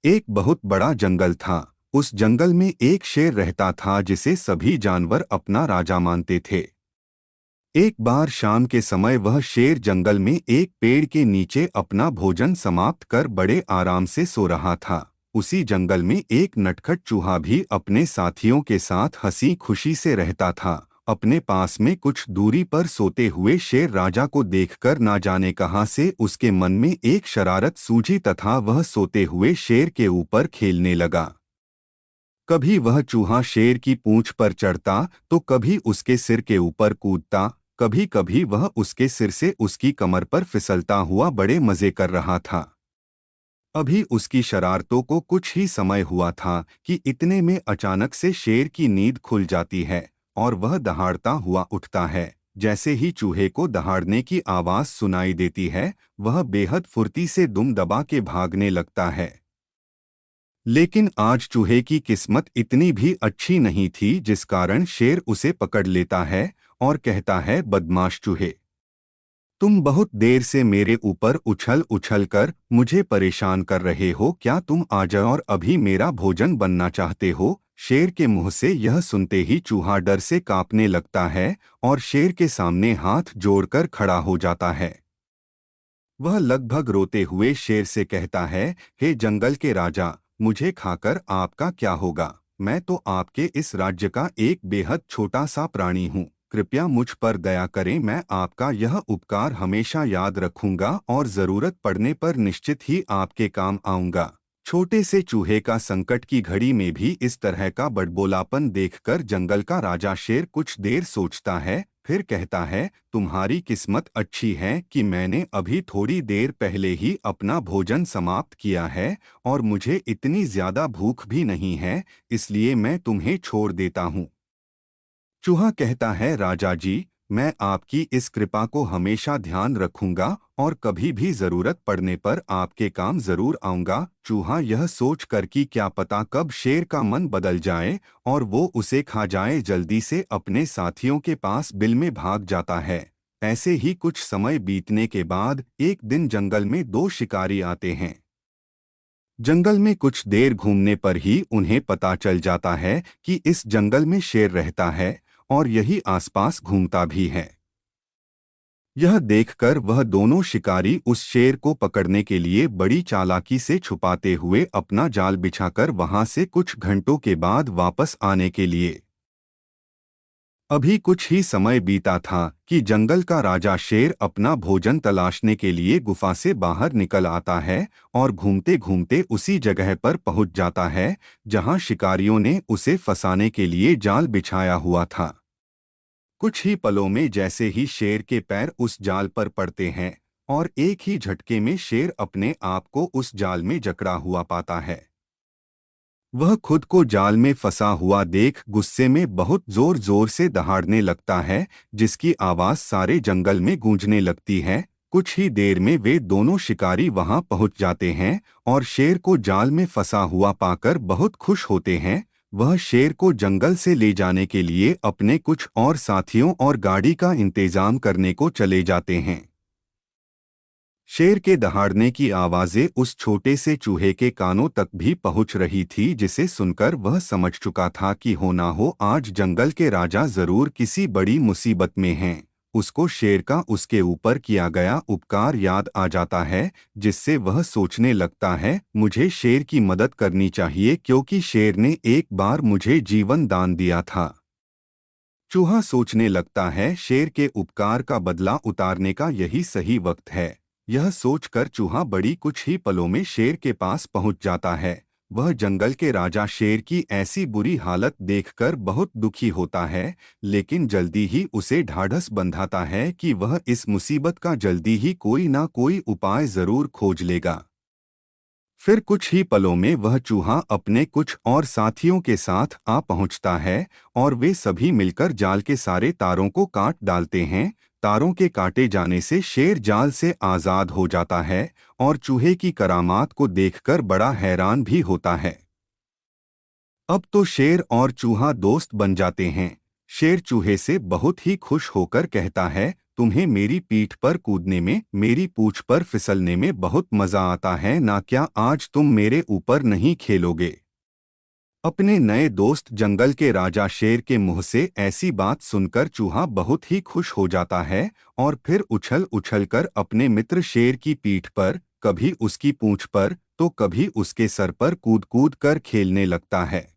एक बहुत बड़ा जंगल था। उस जंगल में एक शेर रहता था जिसे सभी जानवर अपना राजा मानते थे। एक बार शाम के समय वह शेर जंगल में एक पेड़ के नीचे अपना भोजन समाप्त कर बड़े आराम से सो रहा था। उसी जंगल में एक नटखट चूहा भी अपने साथियों के साथ हंसी खुशी से रहता था। अपने पास में कुछ दूरी पर सोते हुए शेर राजा को देखकर ना जाने कहां से उसके मन में एक शरारत सूझी तथा वह सोते हुए शेर के ऊपर खेलने लगा। कभी वह चूहा शेर की पूंछ पर चढ़ता तो कभी उसके सिर के ऊपर कूदता। कभी कभी वह उसके सिर से उसकी कमर पर फिसलता हुआ बड़े मजे कर रहा था। अभी उसकी शरारतों को कुछ ही समय हुआ था कि इतने में अचानक से शेर की नींद खुल जाती है और वह दहाड़ता हुआ उठता है। जैसे ही चूहे को दहाड़ने की आवाज सुनाई देती है, वह बेहद फुर्ती से दुम दबा के भागने लगता है। लेकिन आज चूहे की किस्मत इतनी भी अच्छी नहीं थी, जिस कारण शेर उसे पकड़ लेता है और कहता है, बदमाश चूहे, तुम बहुत देर से मेरे ऊपर उछल उछल कर मुझे परेशान कर रहे हो। क्या तुम आ जाओ और अभी मेरा भोजन बनना चाहते हो? शेर के मुंह से यह सुनते ही चूहा डर से कांपने लगता है और शेर के सामने हाथ जोड़कर खड़ा हो जाता है। वह लगभग रोते हुए शेर से कहता है, हे जंगल के राजा, मुझे खाकर आपका क्या होगा? मैं तो आपके इस राज्य का एक बेहद छोटा सा प्राणी हूँ। कृपया मुझ पर दया करें, मैं आपका यह उपकार हमेशा याद रखूंगा और जरूरत पड़ने पर निश्चित ही आपके काम आऊंगा। छोटे से चूहे का संकट की घड़ी में भी इस तरह का बड़बोलापन देखकर जंगल का राजा शेर कुछ देर सोचता है, फिर कहता है, तुम्हारी किस्मत अच्छी है कि मैंने अभी थोड़ी देर पहले ही अपना भोजन समाप्त किया है और मुझे इतनी ज्यादा भूख भी नहीं है, इसलिए मैं तुम्हें छोड़ देता हूँ। चूहा कहता है, राजा जी, मैं आपकी इस कृपा को हमेशा ध्यान रखूंगा और कभी भी जरूरत पड़ने पर आपके काम जरूर आऊंगा। चूहा यह सोच कर कि क्या पता कब शेर का मन बदल जाए और वो उसे खा जाए, जल्दी से अपने साथियों के पास बिल में भाग जाता है। ऐसे ही कुछ समय बीतने के बाद एक दिन जंगल में दो शिकारी आते हैं। जंगल में कुछ देर घूमने पर ही उन्हें पता चल जाता है कि इस जंगल में शेर रहता है और यही आसपास घूमता भी है। यह देखकर वह दोनों शिकारी उस शेर को पकड़ने के लिए बड़ी चालाकी से छुपाते हुए अपना जाल बिछाकर वहां से कुछ घंटों के बाद वापस आने के लिए। अभी कुछ ही समय बीता था कि जंगल का राजा शेर अपना भोजन तलाशने के लिए गुफा से बाहर निकल आता है और घूमते घूमते उसी जगह पर पहुंच जाता है जहां शिकारियों ने उसे फंसाने के लिए जाल बिछाया हुआ था। कुछ ही पलों में जैसे ही शेर के पैर उस जाल पर पड़ते हैं और एक ही झटके में शेर अपने आप को उस जाल में जकड़ा हुआ पाता है। वह खुद को जाल में फंसा हुआ देख गुस्से में बहुत जोर जोर से दहाड़ने लगता है, जिसकी आवाज सारे जंगल में गूंजने लगती है। कुछ ही देर में वे दोनों शिकारी वहां पहुंच जाते हैं और शेर को जाल में फंसा हुआ पाकर बहुत खुश होते हैं। वह शेर को जंगल से ले जाने के लिए अपने कुछ और साथियों और गाड़ी का इंतजाम करने को चले जाते हैं। शेर के दहाड़ने की आवाजें उस छोटे से चूहे के कानों तक भी पहुंच रही थी, जिसे सुनकर वह समझ चुका था कि हो ना हो आज जंगल के राजा जरूर किसी बड़ी मुसीबत में हैं। उसको शेर का उसके ऊपर किया गया उपकार याद आ जाता है, जिससे वह सोचने लगता है, मुझे शेर की मदद करनी चाहिए क्योंकि शेर ने एक बार मुझे जीवन दान दिया था। चूहा सोचने लगता है, शेर के उपकार का बदला उतारने का यही सही वक्त है। यह सोचकर चूहा बड़ी कुछ ही पलों में शेर के पास पहुंच जाता है। वह जंगल के राजा शेर की ऐसी बुरी हालत देखकर बहुत दुखी होता है, लेकिन जल्दी ही उसे ढाढ़स बंधाता है कि वह इस मुसीबत का जल्दी ही कोई ना कोई उपाय जरूर खोज लेगा। फिर कुछ ही पलों में वह चूहा अपने कुछ और साथियों के साथ आ पहुंचता है और वे सभी मिलकर जाल के सारे तारों को काट डालते हैं। तारों के काटे जाने से शेर जाल से आजाद हो जाता है और चूहे की करामात को देखकर बड़ा हैरान भी होता है। अब तो शेर और चूहा दोस्त बन जाते हैं। शेर चूहे से बहुत ही खुश होकर कहता है, तुम्हें मेरी पीठ पर कूदने में, मेरी पूंछ पर फिसलने में बहुत मजा आता है ना? क्या आज तुम मेरे ऊपर नहीं खेलोगे? अपने नए दोस्त जंगल के राजा शेर के मुंह से ऐसी बात सुनकर चूहा बहुत ही खुश हो जाता है और फिर उछल उछल कर अपने मित्र शेर की पीठ पर, कभी उसकी पूंछ पर तो कभी उसके सर पर कूद कूद कर खेलने लगता है।